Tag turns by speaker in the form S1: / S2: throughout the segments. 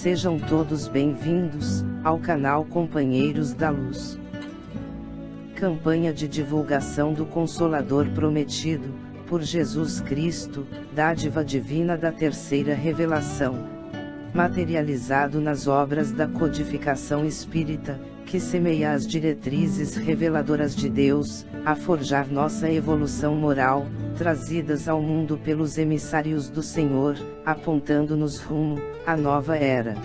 S1: Sejam todos bem-vindos ao canal Companheiros da Luz. Campanha de divulgação do Consolador Prometido, por Jesus Cristo, dádiva divina da terceira revelação, materializado nas obras da codificação espírita, que semeia as diretrizes reveladoras de Deus, a forjar nossa evolução moral, trazidas ao mundo pelos emissários do Senhor, apontando-nos rumo à nova era.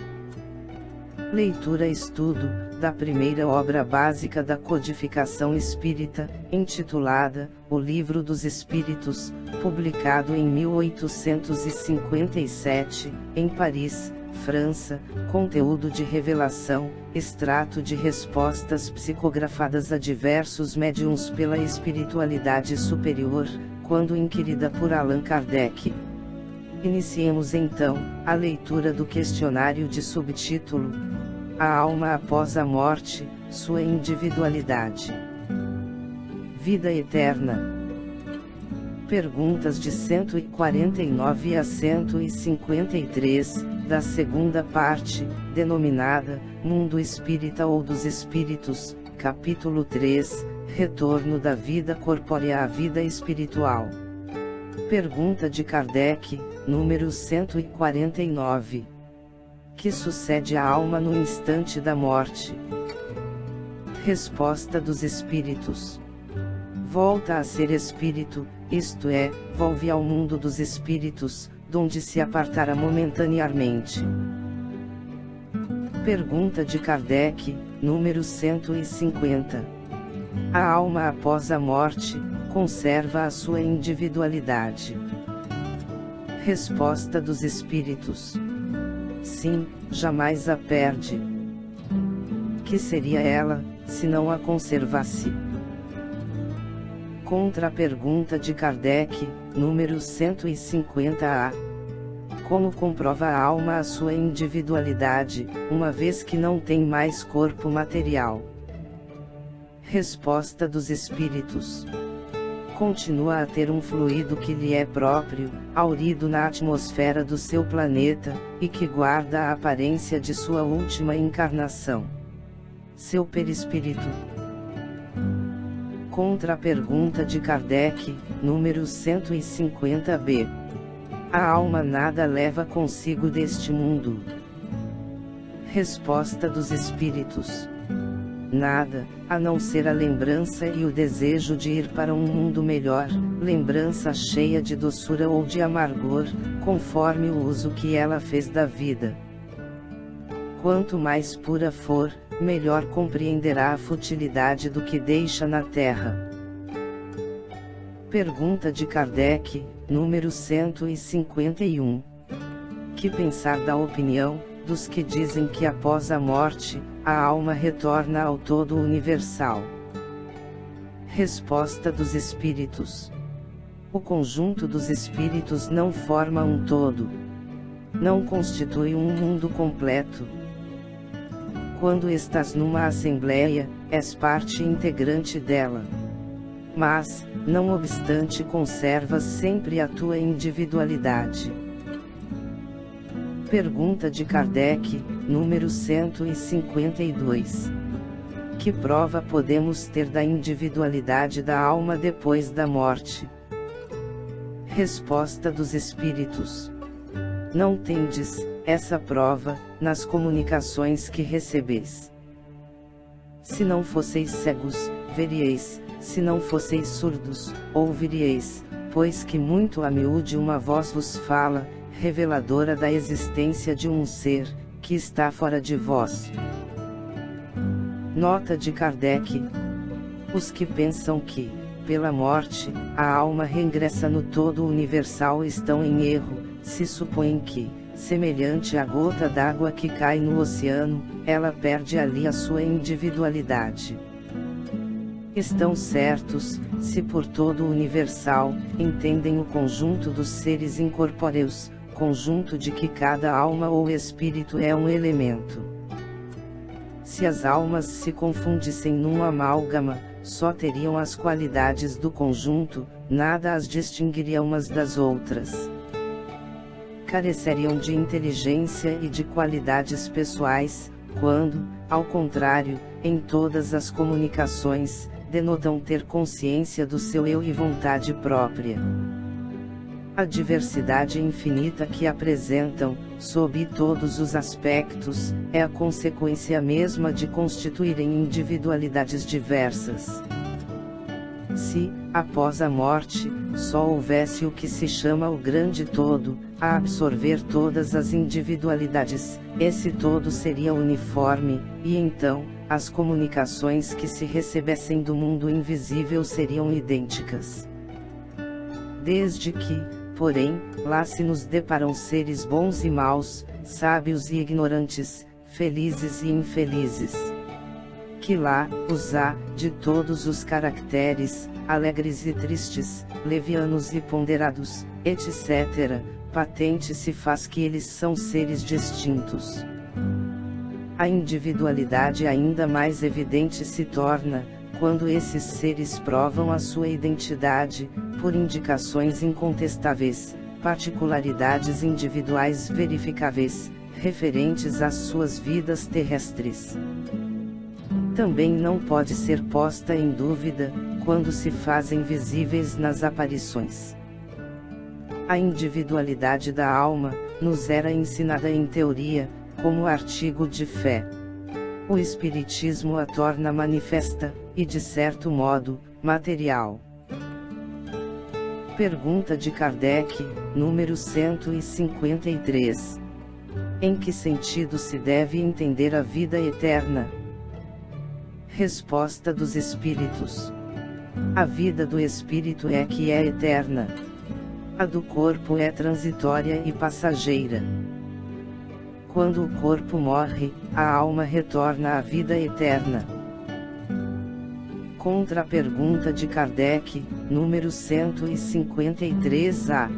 S1: Leitura-estudo da primeira obra básica da codificação espírita, intitulada O Livro dos Espíritos, publicado em 1857, em Paris, França. Conteúdo de revelação, extrato de respostas psicografadas a diversos médiuns pela espiritualidade superior, quando inquirida por Allan Kardec. Iniciemos então a leitura do questionário de subtítulo: A alma após a morte, sua individualidade. Vida eterna. Perguntas de 149 a 153, da segunda parte, denominada Mundo Espírita ou dos Espíritos, capítulo 3, Retorno da vida corpórea à vida espiritual. Pergunta de Kardec, número 149. Que sucede à alma no instante da morte? Resposta dos Espíritos. Volta a ser espírito, isto é, volve ao mundo dos espíritos, donde se apartará momentaneamente. Pergunta de Kardec, número 150. A alma após a morte, conserva a sua individualidade? Resposta dos Espíritos. Sim, jamais a perde. Que seria ela, se não a conservasse? Contra a pergunta de Kardec, número 150-A. Como comprova a alma a sua individualidade, uma vez que não tem mais corpo material? Resposta dos Espíritos. Continua a ter um fluido que lhe é próprio, haurido na atmosfera do seu planeta, e que guarda a aparência de sua última encarnação. Seu perispírito. Contra a pergunta de Kardec, número 150-B. A alma nada leva consigo deste mundo? Resposta dos Espíritos. Nada, a não ser a lembrança e o desejo de ir para um mundo melhor, lembrança cheia de doçura ou de amargor, conforme o uso que ela fez da vida. Quanto mais pura for, melhor compreenderá a futilidade do que deixa na terra. Pergunta de Kardec, número 151. Que pensar da opinião dos que dizem que após a morte, a alma retorna ao todo universal? Resposta dos Espíritos. O conjunto dos espíritos não forma um todo. Não constitui um mundo completo. Quando estás numa assembleia, és parte integrante dela. Mas, não obstante, conservas sempre a tua individualidade. Pergunta de Kardec, número 152. Que prova podemos ter da individualidade da alma depois da morte? Resposta dos Espíritos. Não tendes essa prova nas comunicações que recebeis. Se não fosseis cegos, veríeis; se não fosseis surdos, ouviríeis, pois que muito a miúde uma voz vos fala, reveladora da existência de um ser, que está fora de vós. Nota de Kardec. Os que pensam que, pela morte, a alma reingressa no todo universal estão em erro, se supõem que, semelhante à gota d'água que cai no oceano, ela perde ali a sua individualidade. Estão certos, se por todo universal, entendem o conjunto dos seres incorpóreos, conjunto de que cada alma ou espírito é um elemento. Se as almas se confundissem num amálgama, só teriam as qualidades do conjunto, nada as distinguiria umas das outras. careceriam de inteligência e de qualidades pessoais, quando, ao contrário, em todas as comunicações, denotam ter consciência do seu eu e vontade própria. A diversidade infinita que apresentam, sob todos os aspectos, é a consequência mesma de constituírem individualidades diversas. Se, após a morte, só houvesse o que se chama o grande todo, a absorver todas as individualidades, esse todo seria uniforme, e então, as comunicações que se recebessem do mundo invisível seriam idênticas. Desde que, porém, lá se nos deparam seres bons e maus, sábios e ignorantes, felizes e infelizes. Que lá, os há, de todos os caracteres, alegres e tristes, levianos e ponderados, etc., patente se faz que eles são seres distintos. A individualidade ainda mais evidente se torna, quando esses seres provam a sua identidade, por indicações incontestáveis, particularidades individuais verificáveis, referentes às suas vidas terrestres. Também não pode ser posta em dúvida, quando se fazem visíveis nas aparições. A individualidade da alma, nos era ensinada em teoria, como artigo de fé. O Espiritismo a torna manifesta, e de certo modo, material. Pergunta de Kardec, número 153. Em que sentido se deve entender a vida eterna? Resposta dos Espíritos. A vida do Espírito é que é eterna. A do corpo é transitória e passageira. Quando o corpo morre, a alma retorna à vida eterna. Contra a pergunta de Kardec, número 153A.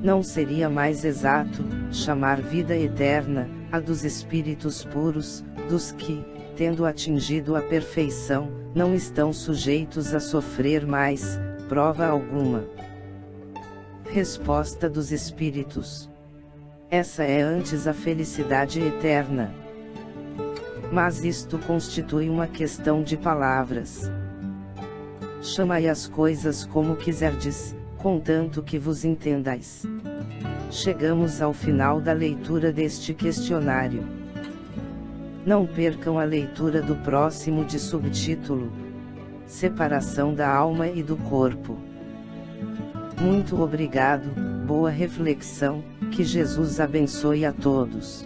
S1: Não seria mais exato chamar vida eterna a dos espíritos puros, dos que, tendo atingido a perfeição, não estão sujeitos a sofrer mais prova alguma? Resposta dos Espíritos. Essa é antes a felicidade eterna. Mas isto constitui uma questão de palavras. Chamai as coisas como quiserdes, contanto que vos entendais. Chegamos ao final da leitura deste questionário. Não percam a leitura do próximo de subtítulo: Separação da alma e do corpo. Muito obrigado, boa reflexão, que Jesus abençoe a todos.